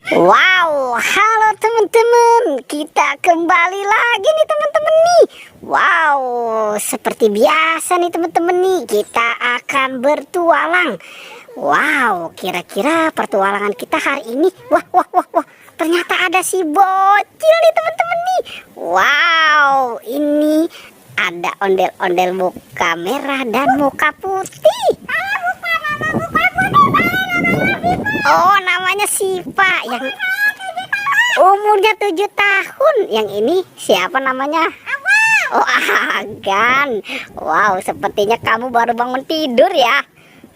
Wow, halo teman-teman, kita kembali lagi nih teman-teman nih. Wow, seperti biasa nih teman-teman nih, kita akan bertualang. Wow, kira-kira pertualangan kita hari ini, wah, ternyata ada si bocil nih teman-teman nih. Wow, ini ada ondel-ondel muka merah dan muka putih. Oh, namanya Sipa yang umurnya 7 tahun. Yang ini siapa namanya? Oh, Agan. Wow, sepertinya kamu baru bangun tidur ya.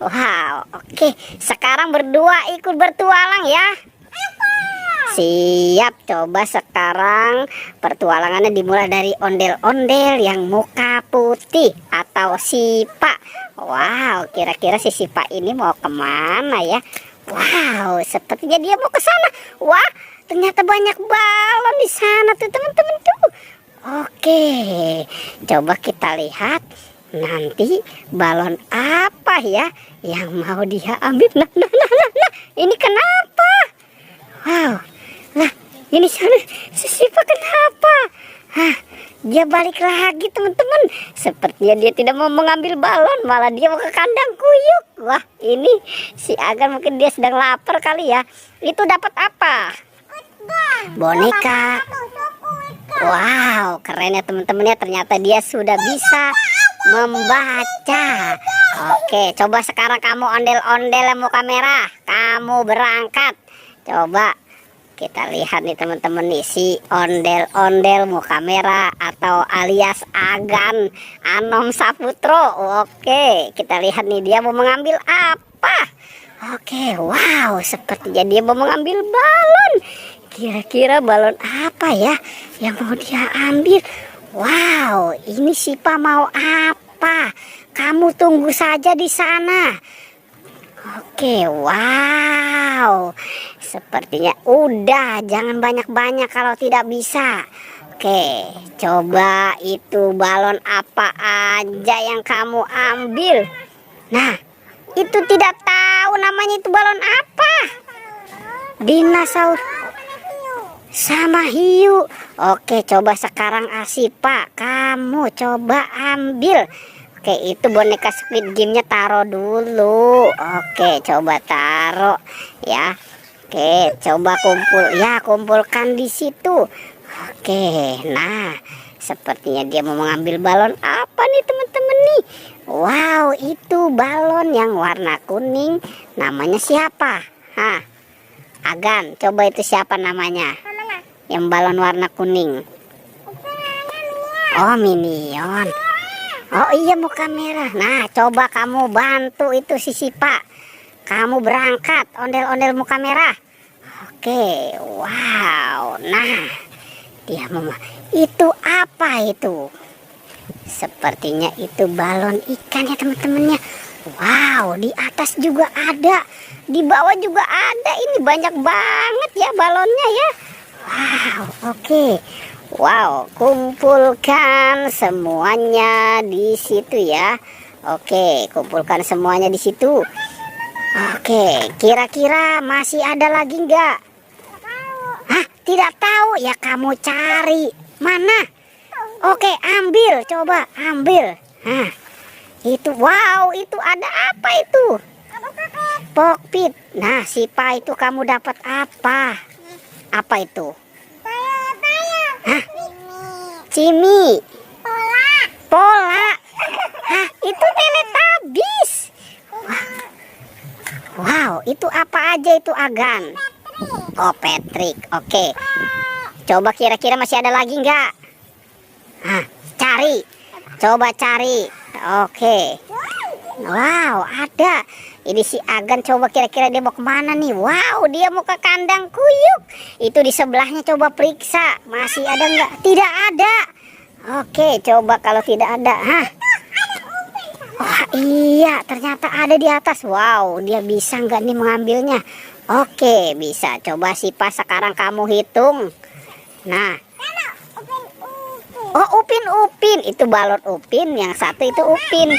Wow, oke. Sekarang berdua ikut bertualang ya. Siap, coba sekarang pertualangannya dimulai dari ondel-ondel yang muka putih atau Sipa. Wow, kira-kira si Sipa ini mau kemana ya? Wow, sepertinya dia mau ke sana. Wah, ternyata banyak balon di sana tuh teman-teman tuh. Oke, coba kita lihat nanti balon apa ya yang mau dia ambil. Nah, ini kenapa? Wow, lah ini sana si Sipa kenapa? Hah, dia balik lagi teman-teman. Sepertinya dia tidak mau mengambil balon, malah dia mau ke kandang kuyuk. Wah, ini si Agan mungkin dia sedang lapar kali ya. Itu dapat apa? Boneka. Wow, keren ya teman-teman ya. Ternyata dia sudah bisa membaca. Oke, coba sekarang kamu ondel-ondel muka merah, kamu berangkat. Coba kita lihat nih teman-teman nih, si ondel-ondel muka merah atau alias Agan Anom Saputro. Oke, kita lihat nih dia mau mengambil apa. Oke, wow, sepertinya dia mau mengambil balon. Kira-kira balon apa ya yang mau dia ambil? Wow, ini Sipa mau apa? Kamu tunggu saja di sana. Oke, wow, sepertinya udah, jangan banyak-banyak kalau tidak bisa. Oke, coba itu balon apa aja yang kamu ambil. Nah, itu tidak tahu namanya itu balon apa. Dinosaurus sama hiu. Oke, coba sekarang Sipa, kamu coba ambil. Oke, itu boneka Squid Game-nya taruh dulu. Oke, coba taruh ya. Oke, coba kumpulkan di situ. Oke, nah, sepertinya dia mau mengambil balon apa nih teman-teman nih? Wow, itu balon yang warna kuning. Namanya siapa? Hah, Agan, coba itu siapa namanya? Yang balon warna kuning. Oh, Minion. Oh iya, muka merah. Nah, coba kamu bantu itu si Sipa. Kamu berangkat ondel-ondel muka merah. Oke, wow. Nah, dia mau. Itu apa itu? Sepertinya itu balon ikan ya teman-temannya. Wow, di atas juga ada, di bawah juga ada. Ini banyak banget ya balonnya ya. Wow, oke. Wow, kumpulkan semuanya di situ ya. Oke, kumpulkan semuanya di situ. Oke, kira-kira masih ada lagi nggak? Hah, tidak tahu ya, kamu cari. Mana? Oke, ambil, coba ambil. Nah, itu, wow, itu ada apa itu? Pokpit. Nah, Sipa itu kamu dapat apa? Apa itu? Hah? Cimi. Pola. Hah, itu Teletubbies. Wow, itu apa aja itu Agan? Oh, Patrick. Oke. Coba kira-kira masih ada lagi nggak? Hah, cari. Coba cari. Oke. Wow, ada. Ini si Agan, coba kira-kira dia mau kemana nih? Wow, dia mau ke kandang kuyuk. Itu di sebelahnya, coba periksa. Masih ada nggak? Tidak ada. Oke, coba kalau tidak ada. Hah? Oh iya, ternyata ada di atas. Wow, dia bisa nggak nih mengambilnya? Oke, bisa. Coba Sipa, sekarang kamu hitung. Nah. Oh, Upin. Itu balon Upin. Yang satu itu Upin.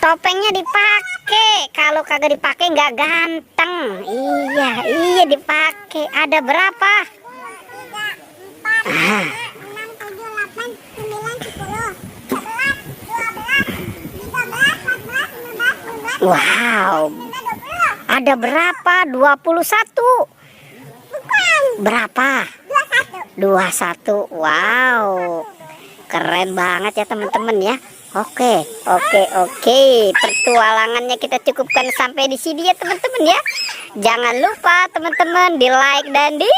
Topengnya dipakai. dipakai. Kalau kagak dipakai nggak ganteng. Iya dipakai. Ada berapa? 3, 4, 5, 6, 7, 8, 9, 10, 11, 12, 13, 14, 15, 16, 17, 18, 19, 20. Ada berapa? 21. Berapa? 21. Wow. Keren banget ya teman-teman ya. Oke. Pertualangannya kita cukupkan sampai di sini ya teman-teman ya. Jangan lupa teman-teman di like dan di